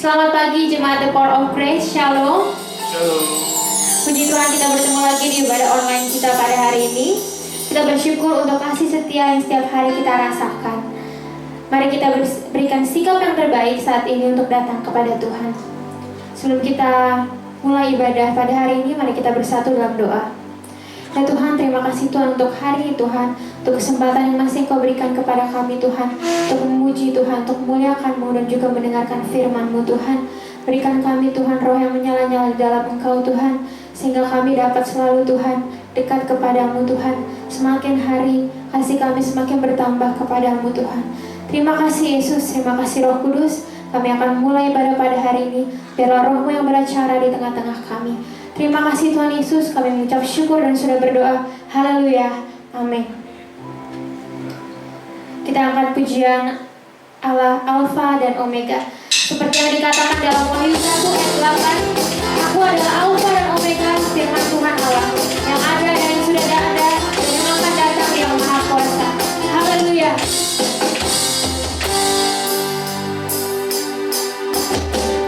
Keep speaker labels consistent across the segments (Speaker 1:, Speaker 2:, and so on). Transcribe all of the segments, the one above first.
Speaker 1: Selamat pagi jemaat The Power of Grace, Shalom.
Speaker 2: Shalom.
Speaker 1: Puji Tuhan, kita bertemu lagi di ibadah online kita pada hari ini. Kita bersyukur untuk kasih setia yang setiap hari kita rasakan. Mari kita berikan sikap yang terbaik saat ini untuk datang kepada Tuhan. Sebelum kita mulai ibadah pada hari ini, mari kita bersatu dalam doa. Ya Tuhan, terima kasih Tuhan untuk hari ini Tuhan, untuk kesempatan yang masih Kau berikan kepada kami Tuhan, untuk memuji Tuhan, untuk memuliakan-Mu dan juga mendengarkan firman-Mu Tuhan. Berikan kami Tuhan roh yang menyala-nyala di dalam Engkau Tuhan, sehingga kami dapat selalu Tuhan dekat kepadamu Tuhan. Semakin hari kasih kami semakin bertambah kepadamu Tuhan. Terima kasih Yesus, terima kasih Roh Kudus. Kami akan mulai ibadah pada hari ini. Biarlah Roh-Mu yang beracara di tengah-tengah kami. Terima kasih Tuhan Yesus, kami mengucap syukur dan sudah berdoa. Haleluya, amin. Kita angkat pujian Allah Alfa dan Omega. Seperti yang dikatakan dalam Wahyu 1 ayat 8, Aku adalah Alfa dan Omega, firman Tuhan Allah, yang ada dan yang sudah ada dan yang akan datang, yang Maha Kuasa. Haleluya.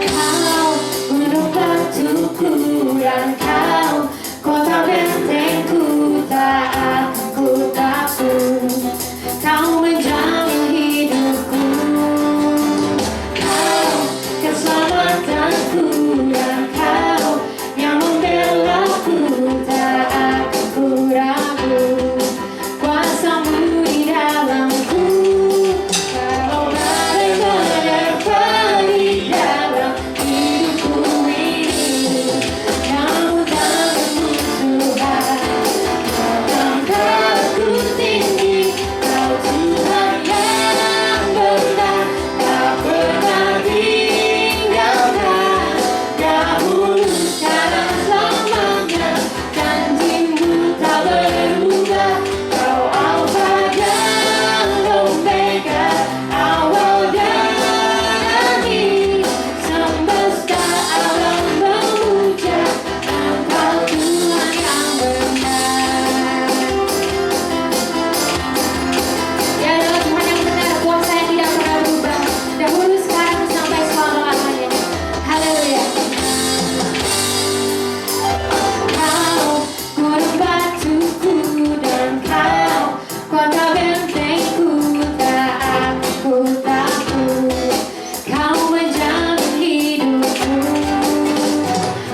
Speaker 1: Kau gunung batuku dan Kau kota bentengku, tak aku takut. Kau menjamin hidupku, Kau keselamatanku dan Kau yang membelaku, tak aku ragu. Kuasa-Mu di dalamku, Kau badai menerpa di dalam hidupku ini. Namun tanganmu Tuhan, langkahku tinggi. Kau Tuhan yang benar, tak pernah tinggalkan. Dahulu, sekarang, selamanya, janji-Mu tak berubah. Kau Alfa dan Omega, awal dan akhir. Semesta alam memuja Engkau Tuhan yang benar. Ya adalah Tuhan yang benar, kuasa yang tidak pernah berubah, dahulu, sekarang, sampai selama-lamanya. Haleluya. Kau gunung batuku dan Kau kota bentengku, tak aku takut. Kau menjamin hidupku,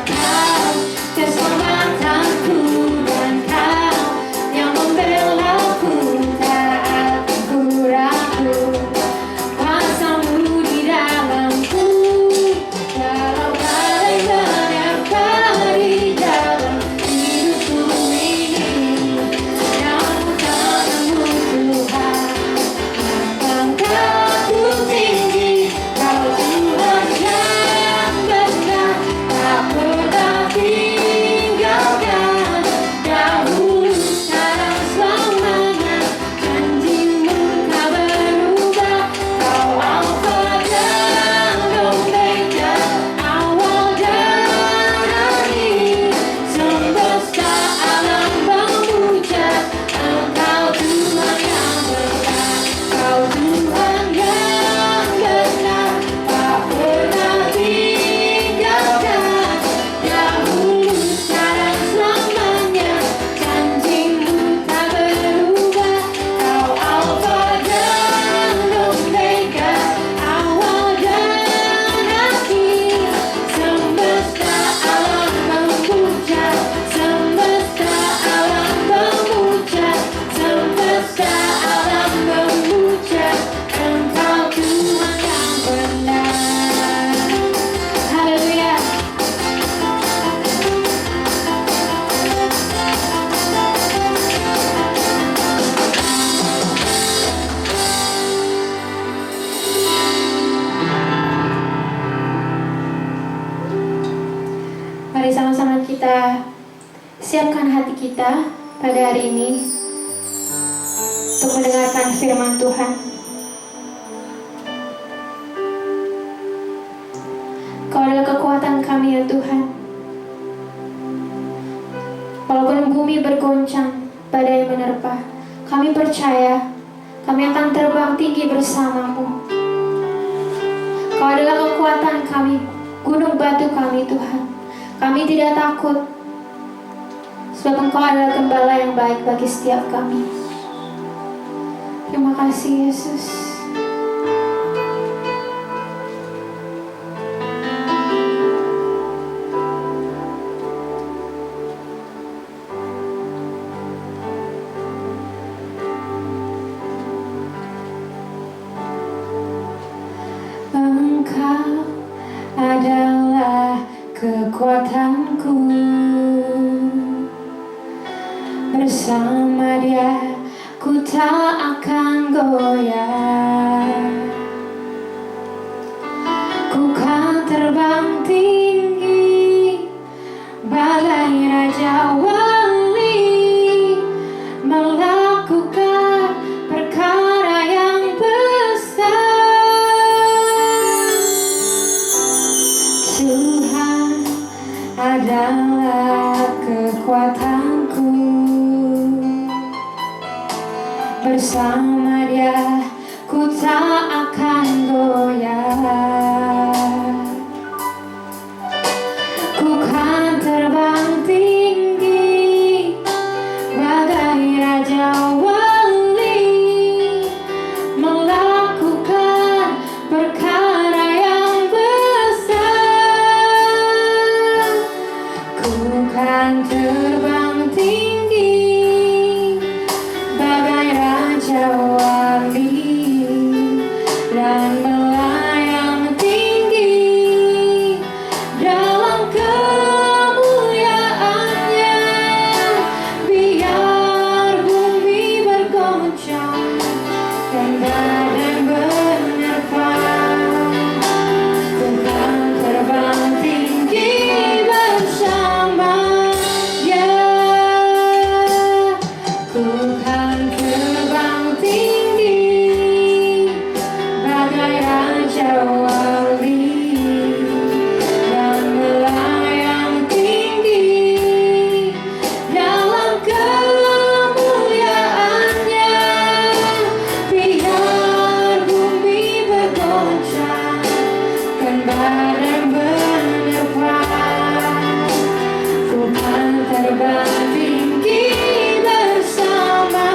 Speaker 1: Kau keselamatanku dan Kau yang membelaku, tak aku ragu. Kuasa-Mu di dalamku, kalau badai menerpa di dalam hidupku ini. Namun tangan-Mu Tuhan, langkahku tinggi. Kau Tuhan yang benar, tak pernah tinggalkan. Dahulu, sekarang, selamanya, janji-Mu tak berubah. Kau Alfa dan Omega, awal dan akhir. Semesta alam memuja Engkau Tuhan yang benar. Kau Tuhan yang benar, tak pernah tinggalkan. Dahulu, sekarang, selamanya, janji-Mu tak berubah. Kau Alfa dan Omega, awal dan akhir. Semesta alam memuja, semesta alam memuja, semesta alam memuja Engkau Tuhan yang benar. Haleluya. Mari sama-sama kita siapkan hati kita pada hari ini untuk mendengarkan firman Tuhan. Kau adalah kekuatan kami ya Tuhan. Walaupun bumi bergoncang, badai menerpa, kami percaya kami akan terbang tinggi bersama-Mu. Kau adalah kekuatan kami, gunung batu kami Tuhan. Kami tidak takut, sebab Engkau adalah gembala yang baik bagi setiap kami. Terima kasih Yesus. Engkau adalah kekuatanku, bersama Dia ku tak akan goyah. Ku kan terbang tinggi bagai Raja Wali, melakukan perkara yang besar. Tuhan adalah kekuatanku, bersama Dia ku tak akan goyah. Ku kan terbang tinggi bagai Raja Wali, melakukan perkara yang besar. Ku kan terbang tinggi bagai Raja Wali, dan melayang tinggi dalam kemuliaannya. Biar bumi bergoncang dan badai menerpa, ku kan terbang tinggi bersama Dia. Ku kan terbang tinggi bagai Raja Wali, dan melayang tinggi dalam kemuliaannya. Biar bumi bergoncang dan badai menerpa, ku kan terbang tinggi bersama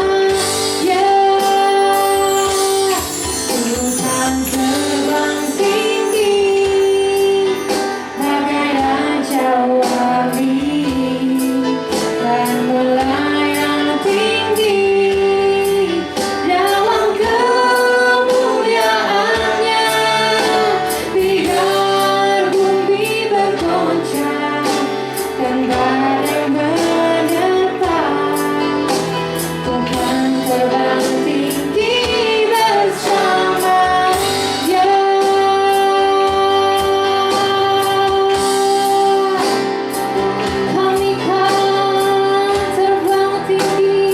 Speaker 1: Dia. Ku kan terbang tinggi bagai Raja Wali, dan melayang tinggi dalam kemuliaannya. Biar bumi bergoncang dan badai menerpa, ku kan terbang tinggi bersama Dia. Kami kan terbang tinggi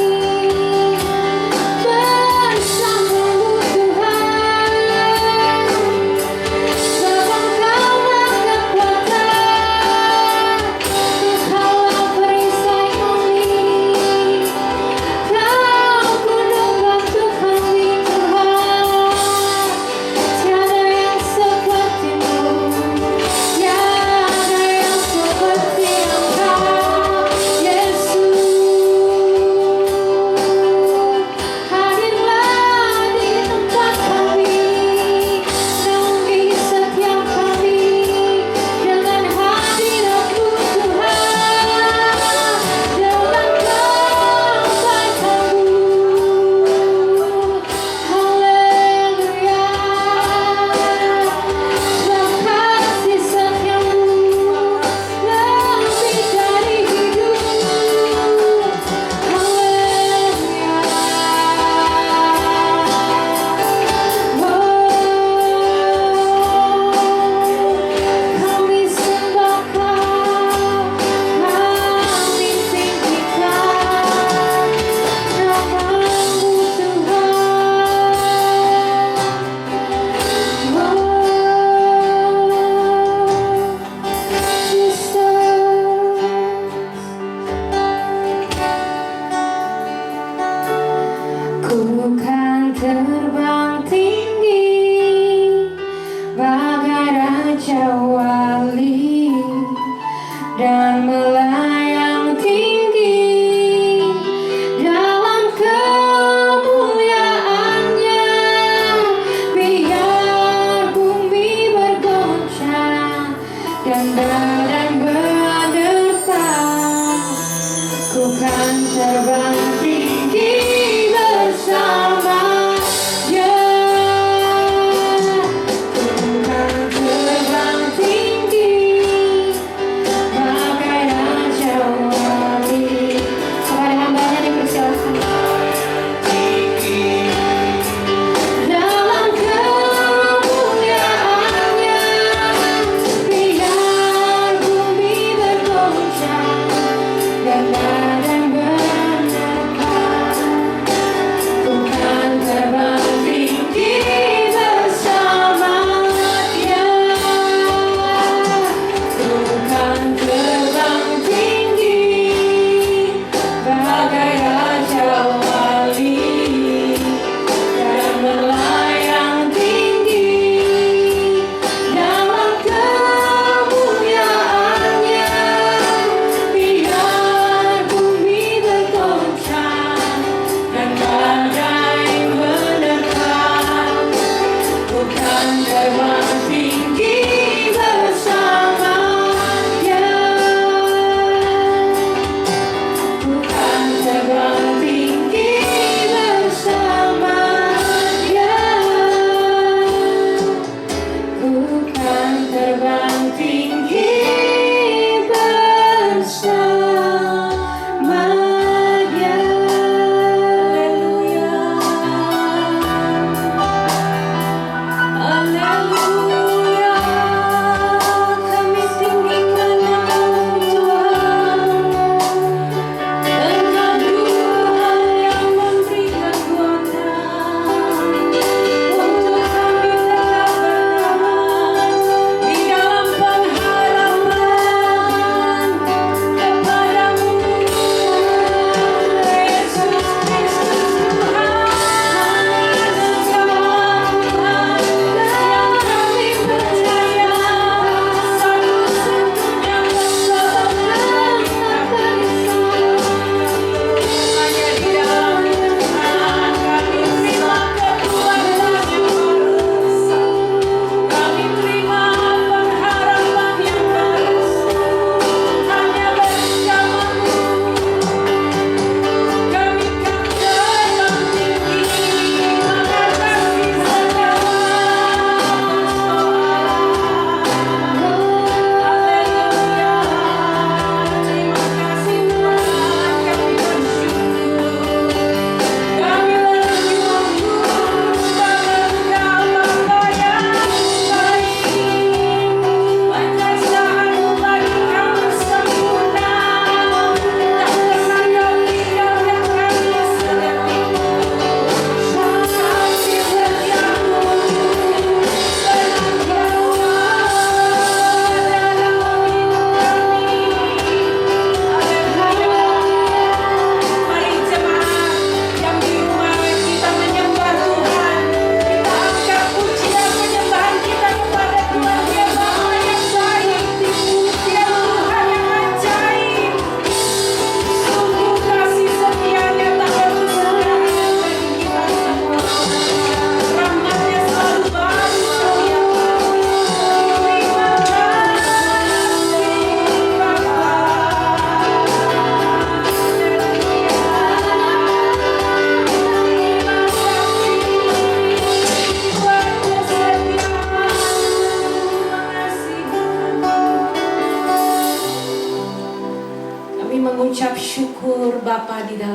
Speaker 1: bersama-Mu Tuhan, sebab Engkaulah kekuatan, Engkaulah perisai kami, Kau gunung batu kami Tuhan. Tiada yang seperti-Mu, tiada yang seperti Engkau Yesus. Hadirlah di tempat kami, naungi setiap kami dengan hadirat-Mu Tuhan, dalam kebaikan-Mu. Haleluya. Sebab kasih setia-Mu lebih dari hidup. Haleluya. Kami sembah Kau, kami tinggikan nama-Mu Tuhan. Ku kan terbang tinggi bagai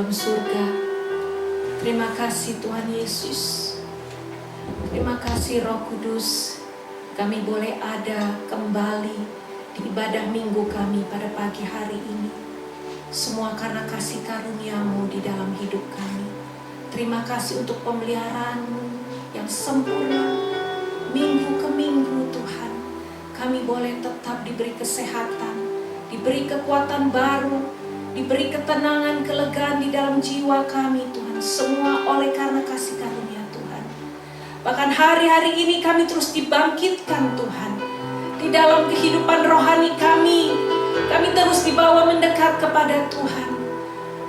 Speaker 2: dalam surga. Terima kasih Tuhan Yesus. Terima kasih Roh Kudus. Kami boleh ada kembali di ibadah minggu kami pada pagi hari ini. Semua karena kasih karunia-Mu di dalam hidup kami. Terima kasih untuk pemeliharaan-Mu yang sempurna. Minggu ke minggu Tuhan, kami boleh tetap diberi kesehatan, diberi kekuatan baru, diberi ketenangan, kelegaan di dalam jiwa kami Tuhan. Semua oleh karena kasih karunia Tuhan. Bahkan hari-hari ini kami terus dibangkitkan Tuhan. Di dalam kehidupan rohani kami terus dibawa mendekat kepada Tuhan.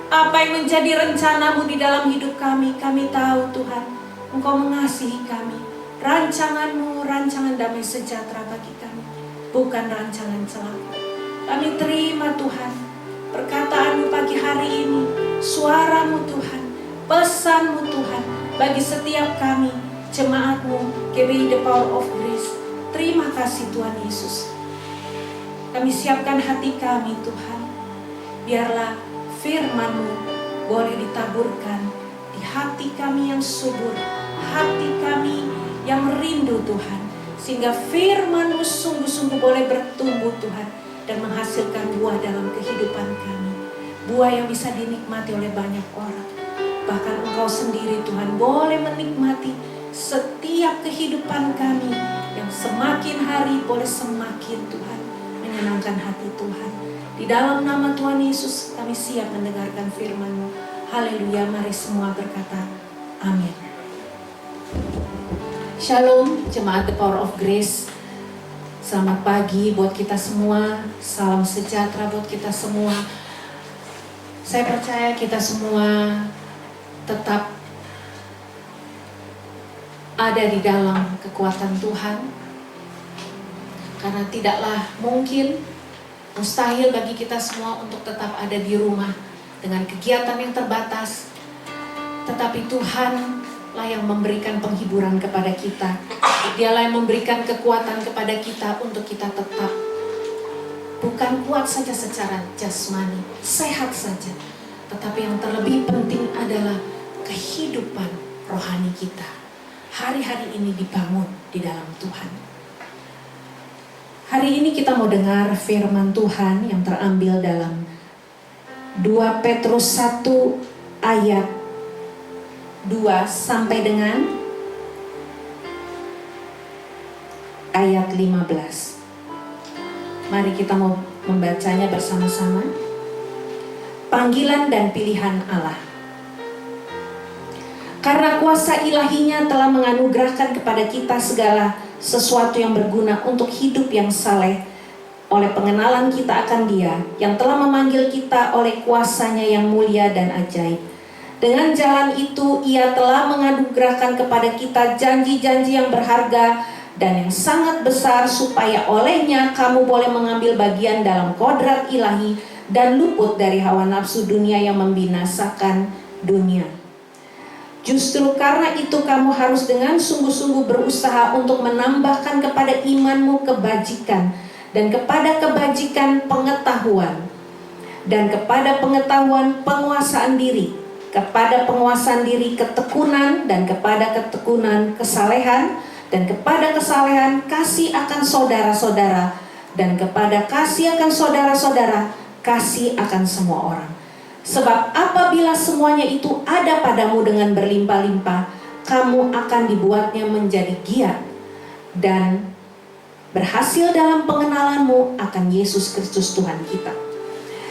Speaker 2: Apa yang menjadi rencana-Mu di dalam hidup kami tahu Tuhan. Engkau mengasihi kami. Rancangan-Mu, rancangan damai sejahtera bagi kami, bukan rancangan celaka. Kami terima Tuhan perkataan-Mu pagi hari ini, suara-Mu Tuhan, pesan-Mu Tuhan bagi setiap kami, jemaat-Mu, GBI The Power of Grace. Terima kasih Tuhan Yesus. Kami siapkan hati kami Tuhan, biarlah firman-Mu boleh ditaburkan di hati kami yang subur, hati kami yang rindu Tuhan, sehingga firman-Mu sungguh-sungguh boleh bertumbuh Tuhan dan menghasilkan buah dalam kehidupan kami, buah yang bisa dinikmati oleh banyak orang. Bahkan Engkau sendiri Tuhan boleh menikmati setiap kehidupan kami yang semakin hari boleh semakin Tuhan menyenangkan hati Tuhan. Di dalam nama Tuhan Yesus kami siap mendengarkan firman-Mu. Haleluya, mari semua berkata amin. Shalom jemaat The Power of Grace. Selamat pagi buat kita semua. Salam sejahtera buat kita semua. Saya percaya kita semua tetap ada di dalam kekuatan Tuhan. Karena tidaklah mungkin, mustahil bagi kita semua untuk tetap ada di rumah dengan kegiatan yang terbatas. Tetapi Tuhan lah yang memberikan penghiburan kepada kita. Dialah yang memberikan kekuatan kepada kita untuk kita tetap bukan kuat saja secara jasmani, sehat saja, tetapi yang terlebih penting adalah kehidupan rohani kita hari-hari ini dibangun di dalam Tuhan. Hari ini kita mau dengar firman Tuhan yang terambil dalam 2 Petrus 1 ayat 2 sampai dengan ayat 15. Mari kita mau membacanya bersama-sama. Panggilan dan pilihan Allah. Karena kuasa ilahinya telah menganugerahkan kepada kita segala sesuatu yang berguna untuk hidup yang saleh oleh pengenalan kita akan Dia yang telah memanggil kita oleh kuasanya yang mulia dan ajaib. Dengan jalan itu Ia telah menganugerahkan kepada kita janji-janji yang berharga dan yang sangat besar, supaya olehnya kamu boleh mengambil bagian dalam kodrat ilahi dan luput dari hawa nafsu dunia yang membinasakan dunia. Justru karena itu kamu harus dengan sungguh-sungguh berusaha untuk menambahkan kepada imanmu kebajikan, dan kepada kebajikan pengetahuan, dan kepada pengetahuan penguasaan diri, kepada penguasaan diri ketekunan, dan kepada ketekunan kesalehan, dan kepada kesalehan kasih akan saudara-saudara, dan kepada kasih akan saudara-saudara kasih akan semua orang. Sebab apabila semuanya itu ada padamu dengan berlimpah-limpah, kamu akan dibuatnya menjadi giat dan berhasil dalam pengenalanmu akan Yesus Kristus Tuhan kita.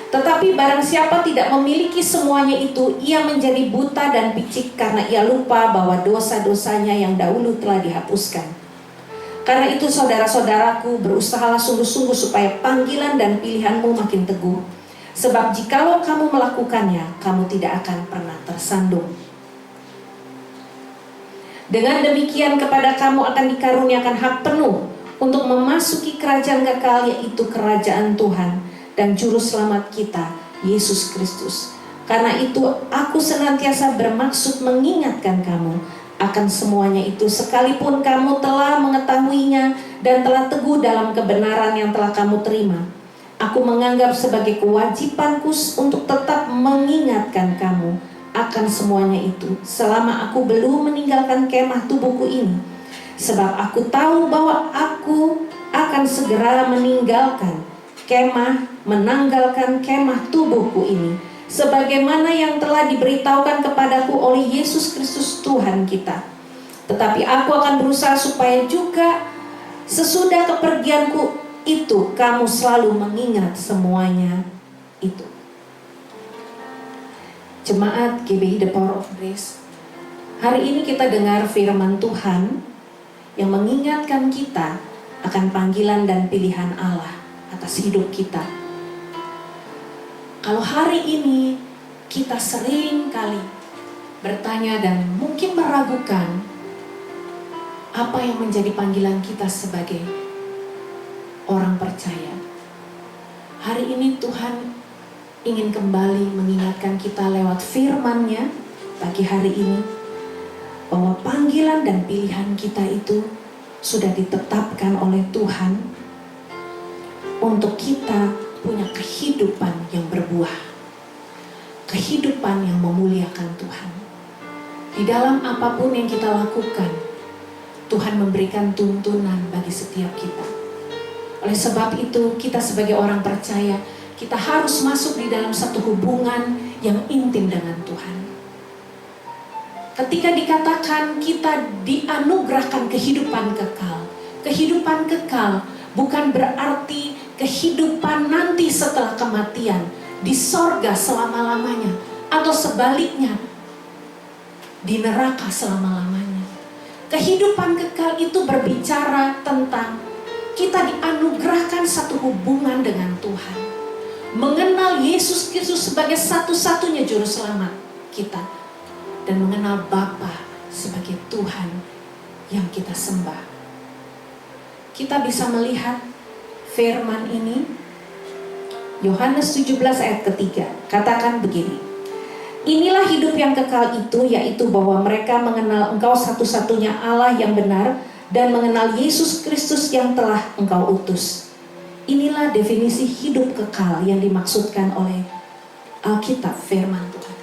Speaker 2: Tetapi barang siapa tidak memiliki semuanya itu, ia menjadi buta dan picik karena ia lupa bahwa dosa-dosanya yang dahulu telah dihapuskan. Karena itu saudara-saudaraku, berusahalah sungguh-sungguh supaya panggilan dan pilihanmu makin teguh. Sebab jikalau kamu melakukannya, kamu tidak akan pernah tersandung. Dengan demikian kepada kamu akan dikaruniakan hak penuh untuk memasuki kerajaan kekal, yaitu kerajaan Tuhan dan juru selamat kita, Yesus Kristus. Karena itu aku senantiasa bermaksud mengingatkan kamu akan semuanya itu, sekalipun kamu telah mengetahuinya dan telah teguh dalam kebenaran yang telah kamu terima. Aku menganggap sebagai kewajibanku untuk tetap mengingatkan kamu akan semuanya itu selama aku belum meninggalkan kemah tubuhku ini. Sebab aku tahu bahwa aku akan segera menanggalkan kemah tubuhku ini, sebagaimana yang telah diberitahukan kepadaku oleh Yesus Kristus Tuhan kita. Tetapi aku akan berusaha supaya juga sesudah kepergianku itu kamu selalu mengingat semuanya itu. Jemaat GBI The Power of Grace, hari ini kita dengar firman Tuhan yang mengingatkan kita akan panggilan dan pilihan Allah atas hidup kita. Kalau hari ini kita sering kali bertanya dan mungkin meragukan apa yang menjadi panggilan kita sebagai orang percaya, hari ini Tuhan ingin kembali mengingatkan kita lewat firman-Nya pagi hari ini, bahwa panggilan dan pilihan kita itu sudah ditetapkan oleh Tuhan untuk kita punya kehidupan yang berbuah, kehidupan yang memuliakan Tuhan. Di dalam apapun yang kita lakukan, Tuhan memberikan tuntunan bagi setiap kita. Oleh sebab itu, kita sebagai orang percaya, kita harus masuk di dalam satu hubungan yang intim dengan Tuhan. Ketika dikatakan kita dianugerahkan kehidupan kekal bukan berarti kehidupan nanti setelah kematian di sorga selama-lamanya, atau sebaliknya di neraka selama-lamanya. Kehidupan kekal itu berbicara tentang kita dianugerahkan satu hubungan dengan Tuhan, mengenal Yesus Kristus sebagai satu-satunya juru selamat kita, dan mengenal Bapa sebagai Tuhan yang kita sembah. Kita bisa melihat firman ini, Yohanes 17 ayat ketiga, katakan begini: inilah hidup yang kekal itu, yaitu bahwa mereka mengenal Engkau satu-satunya Allah yang benar, dan mengenal Yesus Kristus yang telah Engkau utus. Inilah definisi hidup kekal yang dimaksudkan oleh Alkitab, firman Tuhan.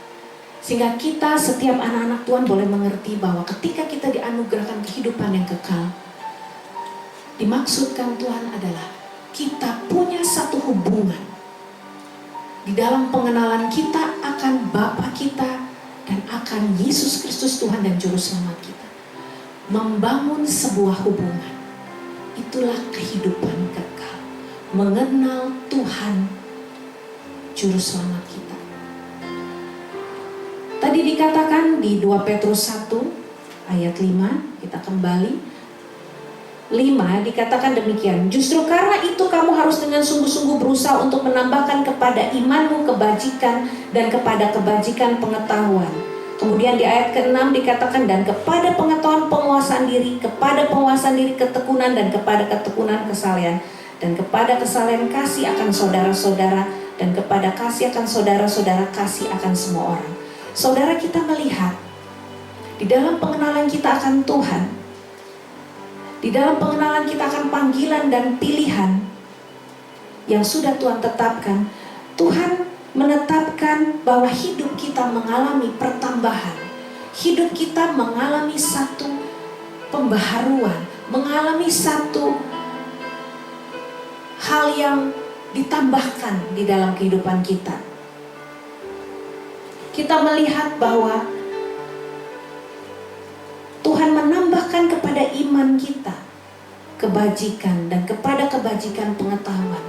Speaker 2: Sehingga kita setiap anak-anak Tuhan boleh mengerti bahwa ketika kita dianugerahkan kehidupan yang kekal, dimaksudkan Tuhan adalah kita punya satu hubungan di dalam pengenalan kita akan Bapa kita dan akan Yesus Kristus Tuhan dan Juru Selamat kita. Membangun sebuah hubungan, itulah kehidupan kekal. Mengenal Tuhan Juru Selamat kita. Tadi dikatakan di 2 Petrus 1 ayat 5, kita kembali 5, dikatakan demikian: justru karena itu kamu harus dengan sungguh-sungguh berusaha untuk menambahkan kepada imanmu kebajikan, dan kepada kebajikan pengetahuan. Kemudian di ayat ke-6 dikatakan, dan kepada pengetahuan penguasaan diri, kepada penguasaan diri ketekunan, dan kepada ketekunan kesalehan, dan kepada kesalehan kasih akan saudara-saudara, dan kepada kasih akan saudara-saudara kasih akan semua orang. Saudara, kita melihat di dalam pengenalan kita akan Tuhan, di dalam pengenalan kita akan panggilan dan pilihan yang sudah Tuhan tetapkan, Tuhan menetapkan bahwa hidup kita mengalami pertambahan, hidup kita mengalami satu pembaharuan, mengalami satu hal yang ditambahkan di dalam kehidupan kita. Kita melihat bahwa Tuhan menambahkan kepada iman kita kebajikan, dan kepada kebajikan pengetahuan.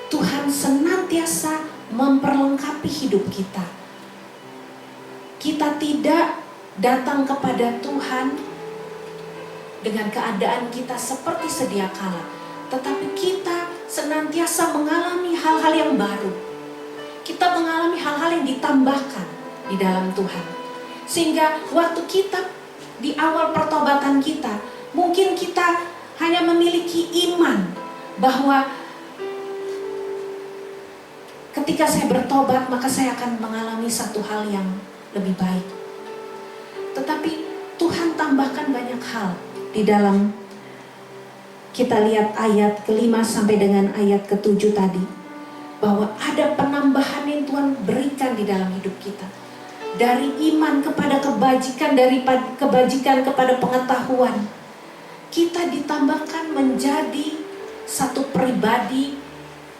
Speaker 2: Tuhan senantiasa memperlengkapi hidup kita. Kita tidak datang kepada Tuhan dengan keadaan kita seperti sedia kala, tetapi kita senantiasa mengalami hal-hal yang baru. Kita mengalami hal-hal yang ditambahkan di dalam Tuhan. Sehingga waktu kita di awal pertobatan kita, mungkin kita hanya memiliki iman bahwa ketika saya bertobat maka saya akan mengalami satu hal yang lebih baik. Tetapi Tuhan tambahkan banyak hal di dalam, kita lihat ayat ke-5 sampai dengan ayat ke-7 tadi. bahwa ada penambahan yang Tuhan berikan di dalam hidup kita. Dari iman kepada kebajikan, dari kebajikan kepada pengetahuan. Kita ditambahkan menjadi satu pribadi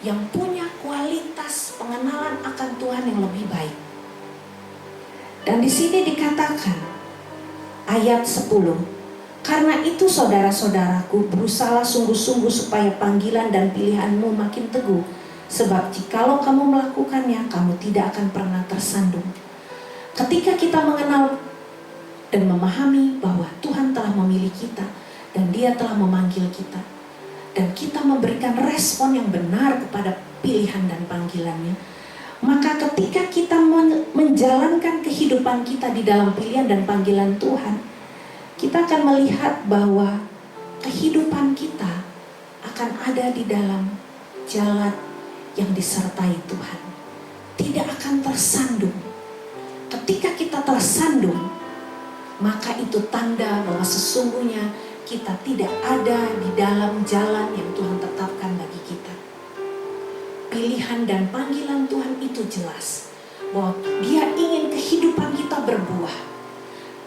Speaker 2: yang punya kualitas pengenalan akan Tuhan yang lebih baik. Dan di sini dikatakan ayat 10, karena itu saudara-saudaraku, berusahalah sungguh-sungguh supaya panggilan dan pilihanmu makin teguh. Sebab jikalau kamu melakukannya, kamu tidak akan pernah tersandung. Ketika kita mengenal dan memahami bahwa Tuhan telah memilih kita dan Dia telah memanggil kita, dan kita memberikan respon yang benar kepada pilihan dan panggilannya, maka ketika kita menjalankan kehidupan kita di dalam pilihan dan panggilan Tuhan, kita akan melihat bahwa kehidupan kita akan ada di dalam jalan yang disertai Tuhan. Tidak akan tersandung. Ketika kita tersandung, maka itu tanda bahwa sesungguhnya kita tidak ada di dalam jalan yang Tuhan tetapkan bagi kita. Pilihan dan panggilan Tuhan itu jelas bahwa Dia ingin kehidupan kita berbuah,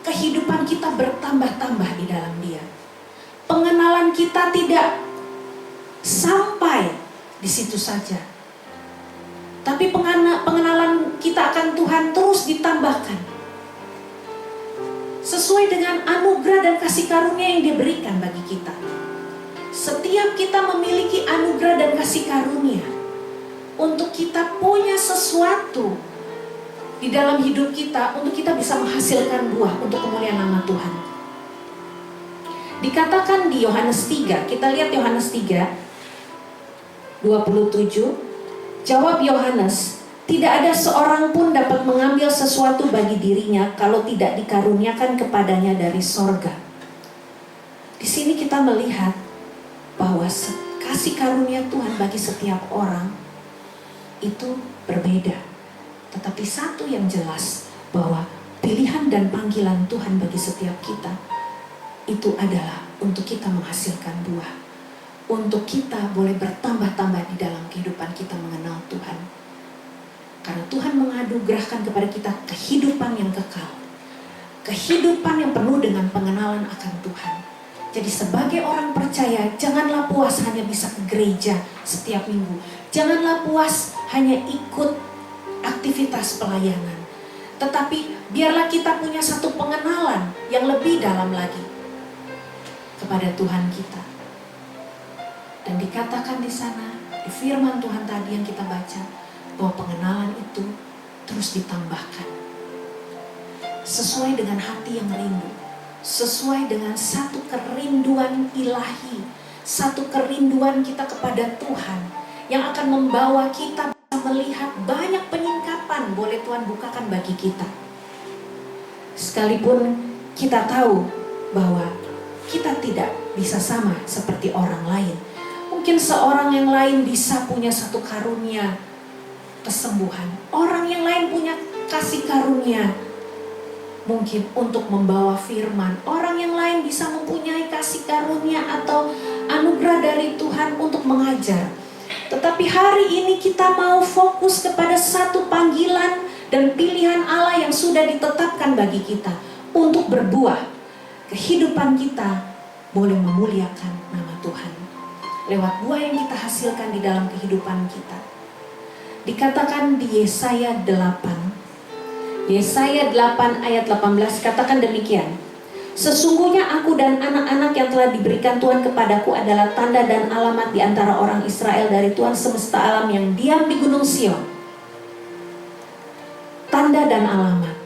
Speaker 2: kehidupan kita bertambah-tambah di dalam Dia. Pengenalan kita tidak sampai di situ saja, tapi pengenalan kita akan Tuhan terus ditambahkan sesuai dengan anugerah dan kasih karunia yang diberikan bagi kita. Setiap kita memiliki anugerah dan kasih karunia untuk kita punya sesuatu di dalam hidup kita, untuk kita bisa menghasilkan buah untuk kemuliaan nama Tuhan. Dikatakan di Yohanes 3, kita lihat Yohanes 3 27, jawab Yohanes, tidak ada seorang pun dapat mengambil sesuatu bagi dirinya kalau tidak dikaruniakan kepadanya dari sorga. Di sini kita melihat bahwa kasih karunia Tuhan bagi setiap orang itu berbeda. Tetapi satu yang jelas, bahwa pilihan dan panggilan Tuhan bagi setiap kita itu adalah untuk kita menghasilkan buah, untuk kita boleh bertambah-tambah di dalam kehidupan kita mengenal Tuhan. Karena Tuhan menganugerahkan kepada kita kehidupan yang kekal, kehidupan yang penuh dengan pengenalan akan Tuhan. Jadi sebagai orang percaya, janganlah puas hanya bisa ke gereja setiap minggu. Janganlah puas hanya ikut aktivitas pelayanan. Tetapi biarlah kita punya satu pengenalan yang lebih dalam lagi kepada Tuhan kita. Dan dikatakan di sana, di firman Tuhan tadi yang kita baca, bahwa pengenalan itu terus ditambahkan sesuai dengan hati yang rindu, sesuai dengan satu kerinduan ilahi, satu kerinduan kita kepada Tuhan yang akan membawa kita melihat banyak penyingkapan boleh Tuhan bukakan bagi kita. Sekalipun kita tahu bahwa kita tidak bisa sama seperti orang lain. Mungkin seorang yang lain bisa punya satu karunia kesembuhan, orang yang lain punya kasih karunia mungkin untuk membawa firman, orang yang lain bisa mempunyai kasih karunia atau anugerah dari Tuhan untuk mengajar. Tetapi hari ini kita mau fokus kepada satu panggilan dan pilihan Allah yang sudah ditetapkan bagi kita untuk berbuah. Kehidupan kita boleh memuliakan nama Tuhan lewat buah yang kita hasilkan di dalam kehidupan kita. Dikatakan di Yesaya 8 ayat 18, katakan demikian, sesungguhnya aku dan anak-anak yang telah diberikan Tuhan kepadaku adalah tanda dan alamat di antara orang Israel dari Tuhan semesta alam yang diam di Gunung Sion. Tanda dan alamat,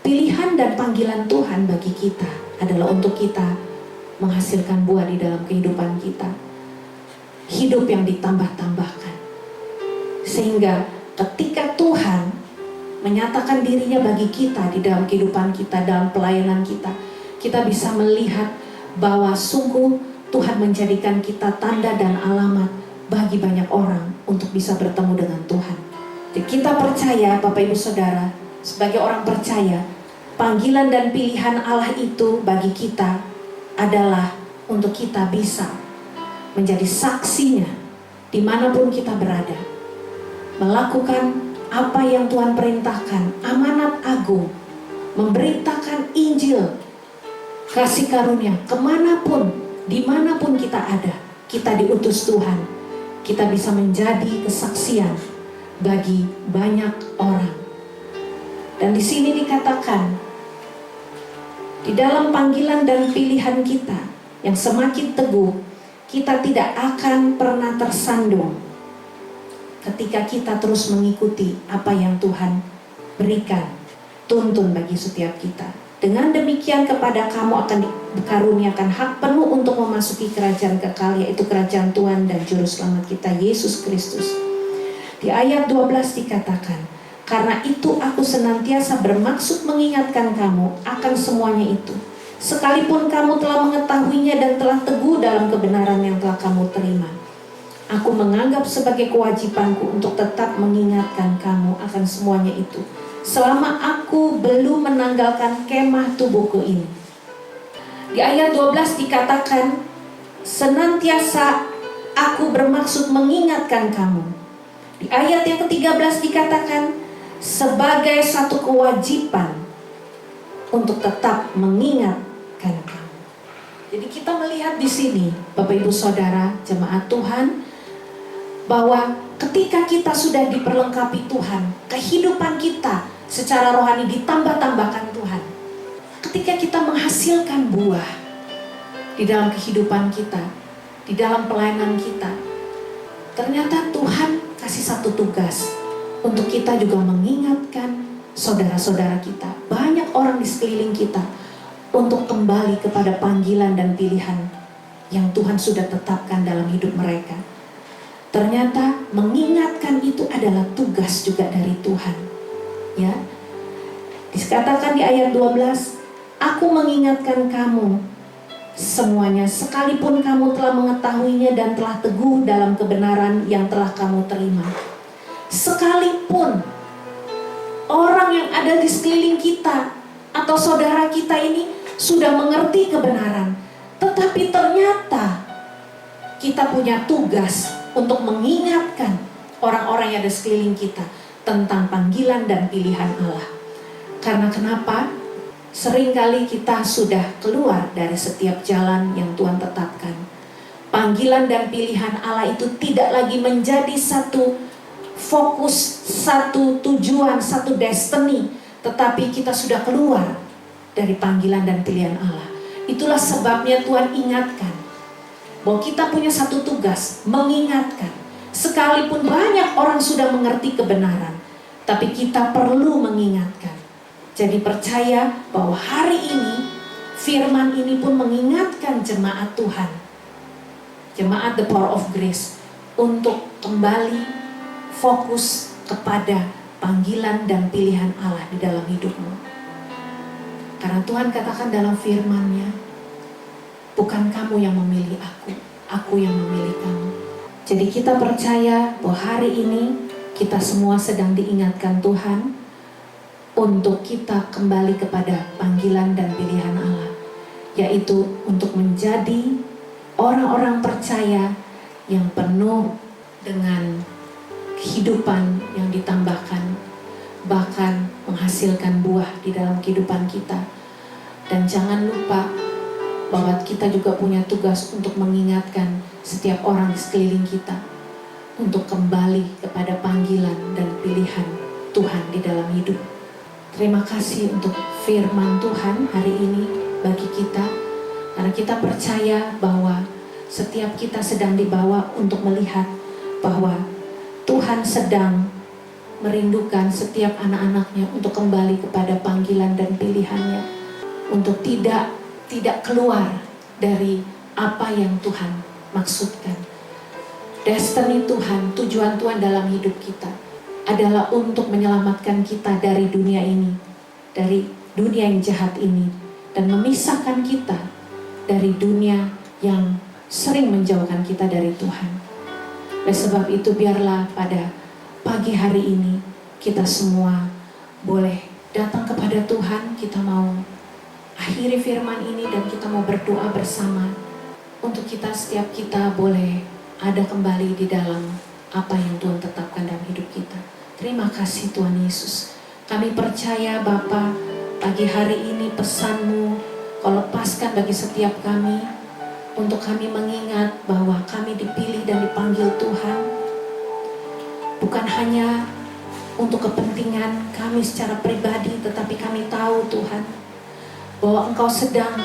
Speaker 2: pilihan dan panggilan Tuhan bagi kita adalah untuk kita menghasilkan buah di dalam kehidupan kita, hidup yang ditambah-tambahkan. Sehingga ketika Tuhan menyatakan dirinya bagi kita di dalam kehidupan kita, dalam pelayanan kita, kita bisa melihat bahwa sungguh Tuhan menjadikan kita tanda dan alamat bagi banyak orang untuk bisa bertemu dengan Tuhan. Jadi kita percaya, Bapak Ibu Saudara, sebagai orang percaya, panggilan dan pilihan Allah itu bagi kita adalah untuk kita bisa menjadi saksinya dimanapun kita berada, melakukan apa yang Tuhan perintahkan, amanat agung, memberitakan Injil, kasih karunia, kemanapun, dimanapun kita ada, kita diutus Tuhan, kita bisa menjadi kesaksian bagi banyak orang. Dan di sini dikatakan, di dalam panggilan dan pilihan kita yang semakin teguh, kita tidak akan pernah tersandung ketika kita terus mengikuti apa yang Tuhan berikan, tuntun bagi setiap kita. Dengan demikian kepada kamu akan dikaruniakan hak penuh untuk memasuki kerajaan kekal, yaitu kerajaan Tuhan dan Juru Selamat kita Yesus Kristus. Di ayat 12 dikatakan, karena itu aku senantiasa bermaksud mengingatkan kamu akan semuanya itu, sekalipun kamu telah mengetahuinya dan telah teguh dalam kebenaran yang telah kamu terima. Aku menganggap sebagai kewajibanku untuk tetap mengingatkan kamu akan semuanya itu, selama aku belum menanggalkan kemah tubuhku ini. Di ayat 12 dikatakan, senantiasa aku bermaksud mengingatkan kamu. Di ayat yang ke-13 dikatakan, sebagai satu kewajiban untuk tetap mengingatkan kamu. Jadi kita melihat di sini, Bapak Ibu Saudara, jemaat Tuhan, bahwa ketika kita sudah diperlengkapi Tuhan, kehidupan kita secara rohani ditambah-tambahkan Tuhan. Ketika kita menghasilkan buah di dalam kehidupan kita, di dalam pelayanan kita, ternyata Tuhan kasih satu tugas untuk kita juga mengingatkan saudara-saudara kita, banyak orang di sekeliling kita, untuk kembali kepada panggilan dan pilihan yang Tuhan sudah tetapkan dalam hidup mereka. Ternyata mengingatkan itu adalah tugas juga dari Tuhan. Ya, dikatakan di ayat 12, aku mengingatkan kamu semuanya, sekalipun kamu telah mengetahuinya dan telah teguh dalam kebenaran yang telah kamu terima. Sekalipun orang yang ada di sekeliling kita atau saudara kita ini sudah mengerti kebenaran, tetapi ternyata kita punya tugas untuk mengingatkan orang-orang yang ada di sekeliling kita tentang panggilan dan pilihan Allah. Karena kenapa? Seringkali kita sudah keluar dari setiap jalan yang Tuhan tetapkan. Panggilan dan pilihan Allah itu tidak lagi menjadi satu fokus, satu tujuan, satu destiny, tetapi kita sudah keluar dari panggilan dan pilihan Allah. Itulah sebabnya Tuhan ingatkan bahwa kita punya satu tugas, mengingatkan. Sekalipun banyak orang sudah mengerti kebenaran, tapi kita perlu mengingatkan. Jadi percaya bahwa hari ini firman ini pun mengingatkan jemaat Tuhan, jemaat The Power of Grace, untuk kembali fokus kepada panggilan dan pilihan Allah di dalam hidupmu. Karena Tuhan katakan dalam firman-Nya, bukan kamu yang memilih aku yang memilih kamu. Jadi kita percaya bahwa hari ini kita semua sedang diingatkan Tuhan untuk kita kembali kepada panggilan dan pilihan Allah, yaitu untuk menjadi orang-orang percaya yang penuh dengan kehidupan yang ditambahkan, bahkan menghasilkan buah di dalam kehidupan kita. Dan jangan lupa bahwa kita juga punya tugas untuk mengingatkan setiap orang di sekeliling kita untuk kembali kepada panggilan dan pilihan Tuhan di dalam hidup. Terima kasih untuk firman Tuhan hari ini bagi kita, karena kita percaya bahwa setiap kita sedang dibawa untuk melihat bahwa Tuhan sedang merindukan setiap anak-anaknya untuk kembali kepada panggilan dan pilihannya, untuk tidak keluar dari apa yang Tuhan maksudkan. Destiny Tuhan, tujuan Tuhan dalam hidup kita adalah untuk menyelamatkan kita dari dunia ini, dari dunia yang jahat ini, dan memisahkan kita dari dunia yang sering menjauhkan kita dari Tuhan. Oleh sebab itu, biarlah pada pagi hari ini kita semua boleh datang kepada Tuhan. Kita mau akhiri firman ini dan kita mau berdoa bersama untuk kita, setiap kita boleh ada kembali di dalam apa yang Tuhan tetapkan dalam hidup kita. Terima kasih Tuhan Yesus. Kami percaya Bapa, pagi hari ini pesan-Mu Kau lepaskan bagi setiap kami, untuk kami mengingat bahwa kami dipilih dan dipanggil Tuhan, bukan hanya untuk kepentingan kami secara pribadi, tetapi kami tahu Tuhan, bahwa Engkau sedang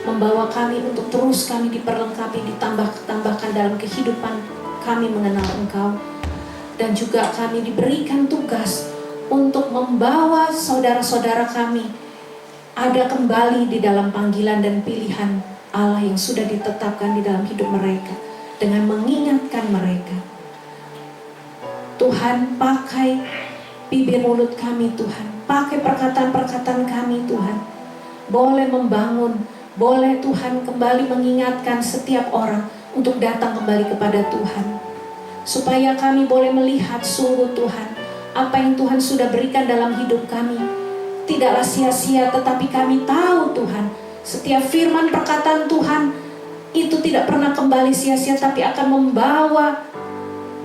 Speaker 2: membawa kami untuk terus kami diperlengkapi, ditambahkan dalam kehidupan kami mengenal Engkau. Dan juga kami diberikan tugas untuk membawa saudara-saudara kami ada kembali di dalam panggilan dan pilihan Allah yang sudah ditetapkan di dalam hidup mereka, dengan mengingatkan mereka. Tuhan, pakai bibir mulut kami Tuhan, pakai perkataan-perkataan kami Tuhan, boleh membangun, boleh Tuhan kembali mengingatkan setiap orang untuk datang kembali kepada Tuhan, supaya kami boleh melihat sungguh Tuhan, apa yang Tuhan sudah berikan dalam hidup kami tidaklah sia-sia, tetapi kami tahu Tuhan, setiap firman perkataan Tuhan itu tidak pernah kembali sia-sia, tapi akan membawa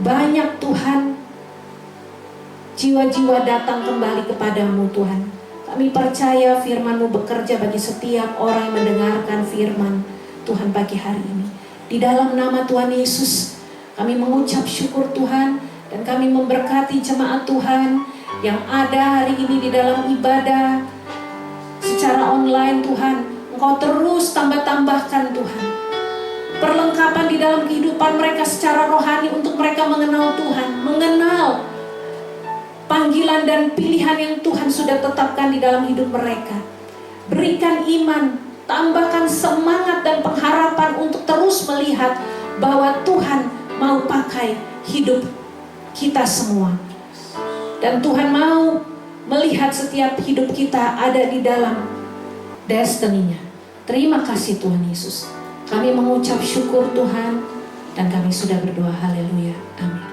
Speaker 2: banyak Tuhan jiwa-jiwa datang kembali kepadamu Tuhan. Kami percaya firman-Mu bekerja bagi setiap orang yang mendengarkan firman Tuhan pagi hari ini. Di dalam nama Tuhan Yesus kami mengucap syukur Tuhan, dan kami memberkati jemaat Tuhan yang ada hari ini di dalam ibadah secara online Tuhan. Engkau terus tambah-tambahkan Tuhan perlengkapan di dalam kehidupan mereka secara rohani, untuk mereka mengenal Tuhan, mengenal panggilan dan pilihan yang Tuhan sudah tetapkan di dalam hidup mereka. Berikan iman, tambahkan semangat dan pengharapan untuk terus melihat bahwa Tuhan mau pakai hidup kita semua. Dan Tuhan mau melihat setiap hidup kita ada di dalam destiny-Nya. Terima kasih Tuhan Yesus. Kami mengucap syukur Tuhan, dan kami sudah berdoa. Haleluya. Amin.